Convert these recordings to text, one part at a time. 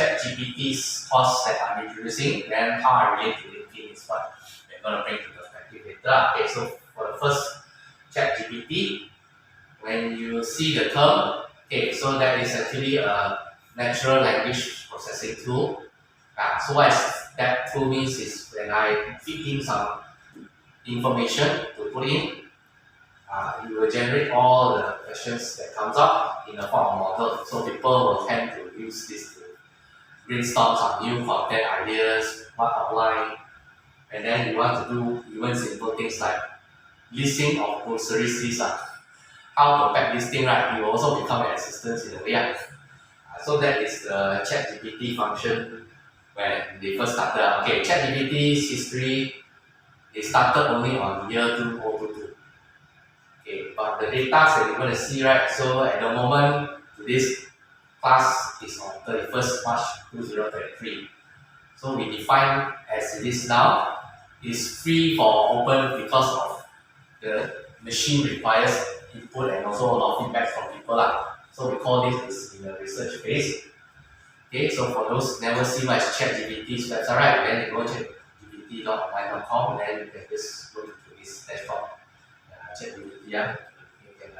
ChatGPT's course that I'm introducing, then how I relate to LinkedIn is what we're going to bring to perspective later. Okay, so for the first ChatGPT, when you see the term, okay, so that is actually a natural language processing tool. So what that tool means is when I feed in some information to put in, it will generate all the questions that comes up in the form of model. So people will tend to use this to brainstorm some new content ideas, what outline, and then you want to do even simple things like listing of groceries list. How to pack this thing right, you will also become an assistant in a way. So that is the ChatGPT function when they first started. Okay, ChatGPT's history, they started only on year 2022. Okay, but the data that you're going to see, right? So at the moment, this class is on 31st March 2023. So we define as it is now, is free for open because of the machine requires input and also a lot of feedback from people. So we call this is in the research phase. Okay, so for those never see much ChatGPT's website, right? Then you go to chatgpt.online.com and then you can just go to this dashboard. ChatGPT, you can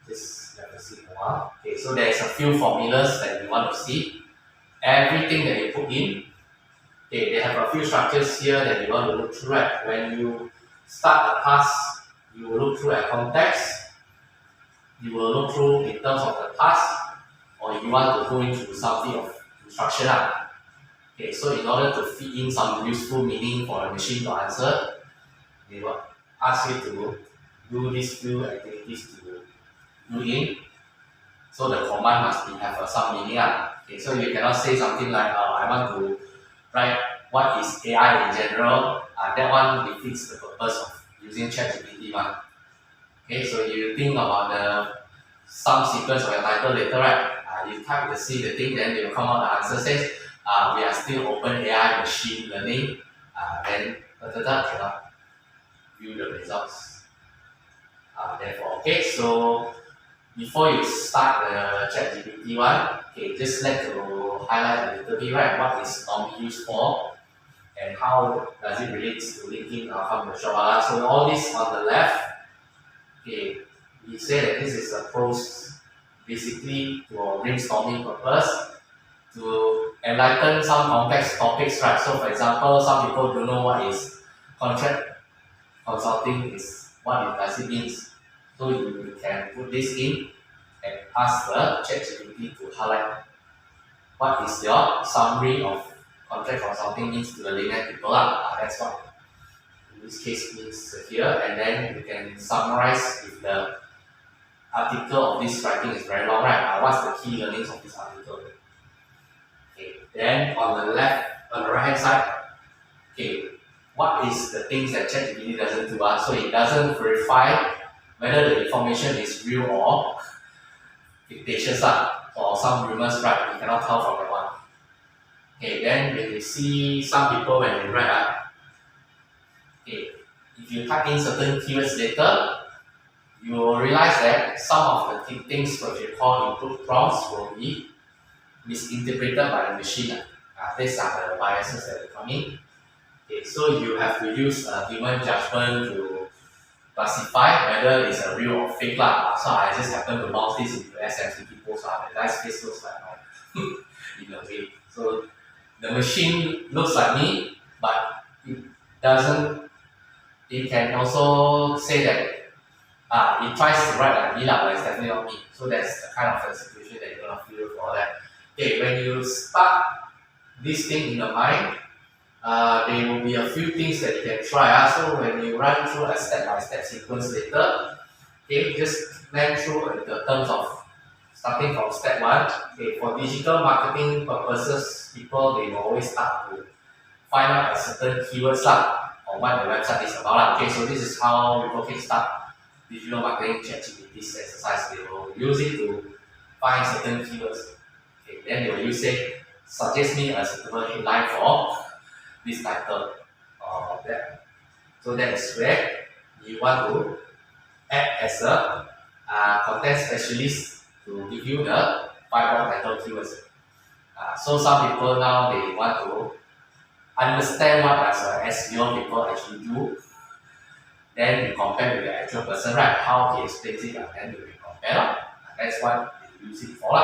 just let us see a while. Okay, so there's a few formulas that you want to see. Everything that you put in, okay, they have a few structures here that you want to look through. Right? When you start a task, you will look through a context, you will look through in terms of the task, or you want to go into something of instruction. Okay, so in order to feed in some useful meaning for the machine to answer, they will ask you to do these few activities to do in. So the command must have some meaning. Okay, so you cannot say something like, I want to write what is AI in general. That one defeats the purpose of using ChatGPT one. Okay, so you think about the some sequence of your title later, right? You type the C, the thing, then they will come out the answer says, we are still open AI machine learning. Then cannot view the results. Therefore, okay, so before you start the ChatGPT one, okay, just like to highlight a little bit, right? What is normally used for and how does it relate to linking outcome to shop. So all this on the left, okay, we say that this is a pros basically for brainstorming purpose to enlighten some complex topics, right? So for example, some people don't know what is contract consulting is, what does it mean. So you can put this in and ask the ChatGPT to highlight what is your summary of contract consulting means to the layman people. That's what in this case means here, and then you can summarize if the article of this writing is very long, right? What's the key learnings of this article? Okay, then on the right hand side, okay, what is the things that ChatGPT doesn't do? So it doesn't verify whether the information is real or fictitious, or some rumors, right? You cannot tell from that one. Okay, then when you see some people when they write, okay, if you type in certain keywords later, you will realize that some of the things which you call input prompts will be misinterpreted by the machine. These are the biases that come in. Okay, so you have to use human judgment to classify whether it's a real or fake. So I just happen to launch this into SMCP post. The guy's face looks like mine in a way. So the machine looks like me, but it doesn't. It can also say that it tries to write like me, but it's definitely not me. So that's the kind of situation that you're gonna feel for that. Okay, when you start this thing in the mind, there will be a few things that you can try. So when you run through a step-by-step sequence later, okay, just plan through the terms of starting from step one. Okay, for digital marketing purposes, people they will always start to find out a certain keywords on what the website is about. Okay, so this is how people can start digital marketing ChatGPT's exercise. They will use it to find certain keywords. Okay, then they will use it, suggest me a suitable headline for this title or that. So that is where you want to act as a content specialist to give you the 5 title keywords. So some people now they want to understand what does SEO people actually do. Then you compare with the actual person, right? How he explains it, and then you can compare. That's what they use it for.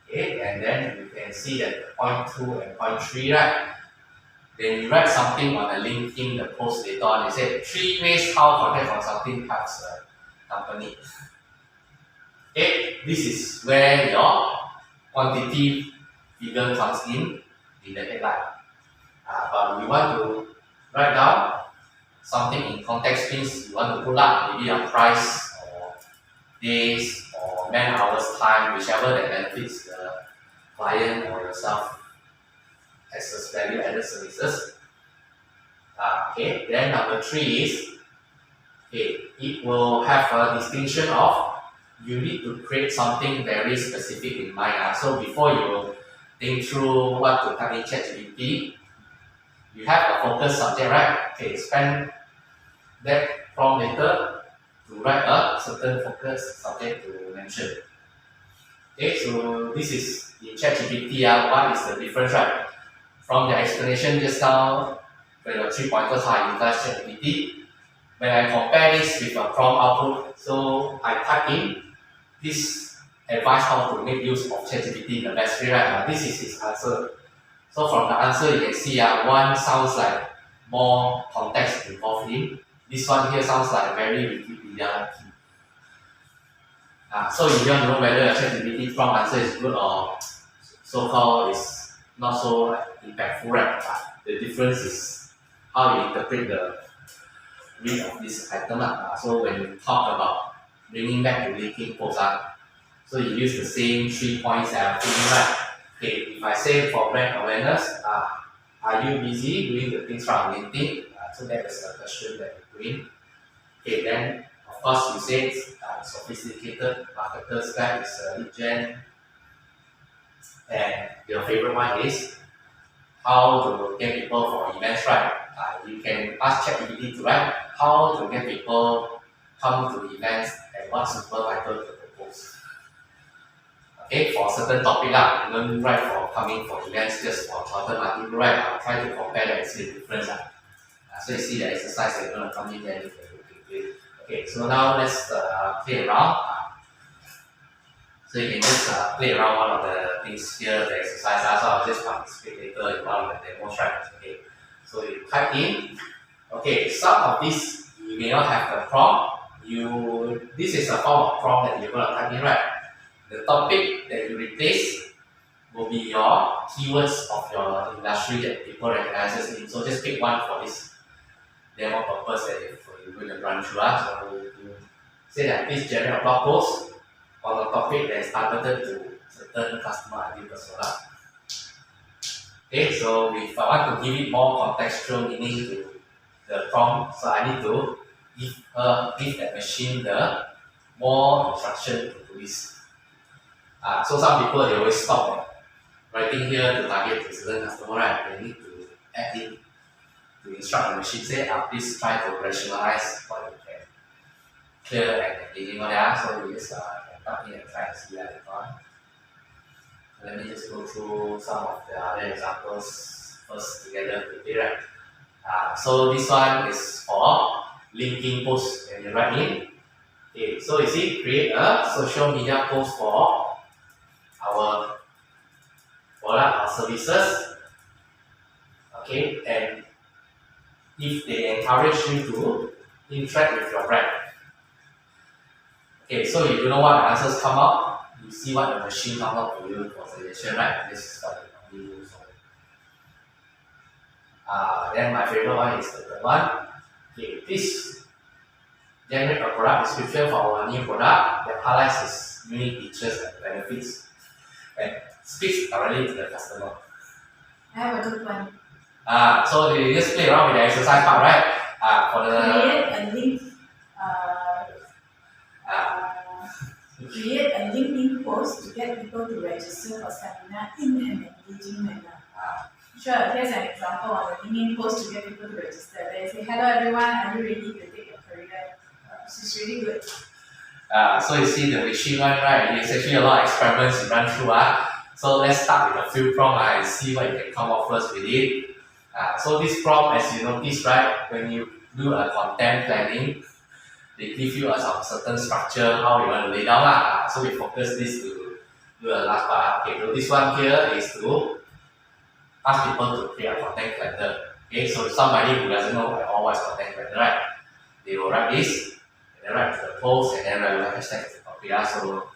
Okay, and then you can see that point 2 and point 3, right? Then you write something on the LinkedIn, the post later on, they say 3 ways how content consulting helps a company. Okay, this is where your quantity figure comes in the headline. But we want to write down something in context means you want to put up maybe a price or days or man hours time, whichever that benefits the client or yourself as value added services. Okay, then number 3 is it will have a distinction of you need to create something very specific in mind. So before you think through what to type in Chatgpt, you have a focus subject, right? Okay, spend that prompt later to write a certain focus subject to mention. Okay, so this is in Chatgpt. What is the difference, right? From the explanation just now, when the 3 pointers are utilized Chatgpt, when I compare this with a prompt output, so I type in this advice how to make use of Chatgpt in the best way, right? This is his answer. So from the answer, you can see one sounds like more context involved in. This one here sounds like very Wikipedia. So you don't know whether a Chatgpt prompt answer is good or so-called is not so impactful, right? The difference is how you interpret the read of this item. So when you talk about bringing back to linking post, so you use the same 3 points that I'm thinking, right? Okay, if I say for brand awareness, are you busy doing the things from LinkedIn? So that is the question that you're doing. Okay, then of course you say sophisticated marketers guide is lead gen, and your favorite one is how to get people for events, right? You can ask Chatgpt to write how to get people come to events and what super title to propose. Okay, for certain topic, you don't write for coming for events just for content article, right? I'll try to compare that and see the difference. So you see the exercise that you're going to come in there. Okay, so now let's play around. So you can just play around one of the things here, the exercise. So I'll just participate later in one of the demos, right? Okay, so you type in. Okay, some of these you may not have the prompt. This is a form of prompt that you're going to type in, right? The topic that you replace will be your keywords of your industry that people recognize in. So just pick one for this demo purpose that you're going to run through. So you say that please generate a blog post on a topic that is targeted to certain customer ideal persona. Okay, so if I want to give it more contextual meaning to the prompt, so I need to give that machine the more instruction to do this. So some people they always stop writing here to target to certain customer, right? They need to add in to instruct the machine, say, please try to rationalize what you can clear and engaging on that. So we just plug in and try and see that later on. Let me just go through some of the other examples first together quickly, right? So this one is for linking posts when you write in. Okay, so you see, create a social media post for our product or services. Okay, and if they encourage you to interact with your brand. Okay, so if you know what the answers come out, you see what the machine comes out for you for suggestion, right? This is what you normally do. So, then my favorite one is the third one. Okay, please generate a product description for our new product that highlights its unique features and benefits and speaks directly to the customer. I have a good one. So you just play around with the exercise part, right? For the create a LinkedIn post to get people to register for seminar in an engaging manner. Sure, here's an example of a LinkedIn post to get people to register. They say, hello everyone, are you ready to take a career? This is really good. So you see the machine one, right? It's actually a lot of experiments you run through. So let's start with a few prompts and see what you can come up first with it. So this prompt, as you notice, right, when you do a content planning, they give you some certain structure how you want to lay down. So we focus this to do the last part. Okay, so this one here is to ask people to create a content calendar. Okay, so somebody who doesn't know at all what's content calendar, right? They will write this, and then write the post, and then write the hashtag to copy. So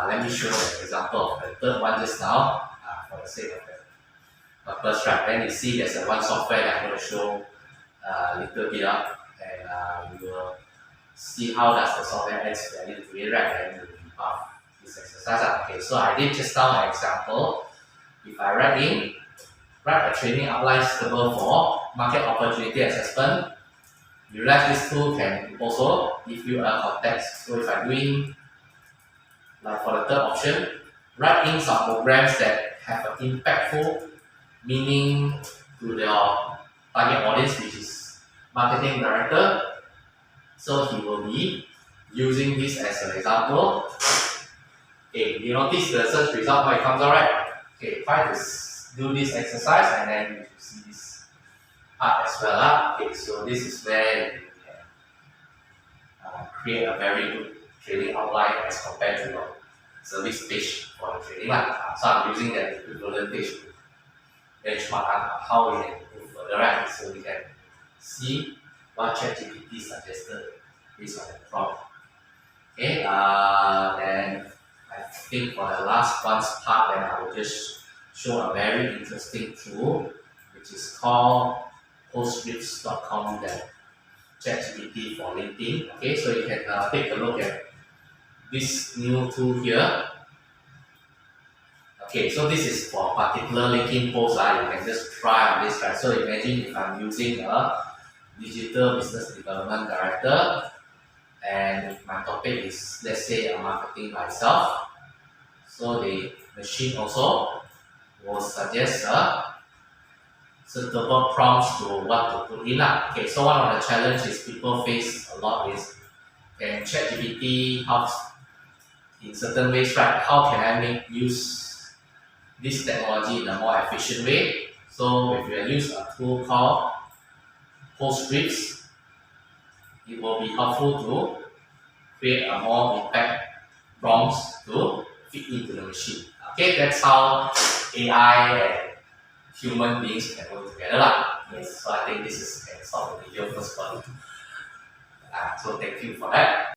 let me show an example of the third one just now for the sake of the purpose, right? Then you see there's one software that I'm going to show a little bit up, and you will see how does the software adds value to it, right? And you will be part of this exercise. Okay, so I did just now an example. If I write a training outline suitable for market opportunity assessment, you realize this tool can also give you a context. So if I'm doing, like for the third option, write in some programs that have an impactful meaning to your target audience, which is marketing director. So he will be using this as an example. Okay, you notice the search result how it comes out, right? Okay, try to do this exercise and then you see this part as well. Okay, so this is where you can create a very good training outline as compared to your service page for the training. So I'm using the equivalent page to benchmark how we can improve further, right? So we can see what Chatgpt suggested based on the prompt. Okay, then I think for the last one's part, then I will just show a very interesting tool, which is called postscripts.com that Chatgpt for LinkedIn. Okay, so you can take a look at this new tool here. Okay, so this is for particular LinkedIn post. You can just try on this, right? So imagine if I'm using a digital business development director, and if my topic is, let's say, marketing myself. So the machine also will suggest suitable prompts to what to put in. Okay, so one of the challenges people face a lot is, can Chatgpt help in certain ways, right? How can I make use this technology in a more efficient way? So if you use a tool called Postscripts, it will be helpful to create a more impact prompts to fit into the machine. Okay, that's how AI and human beings can work together. Yes. So I think this is can stop the video first one. So thank you for that.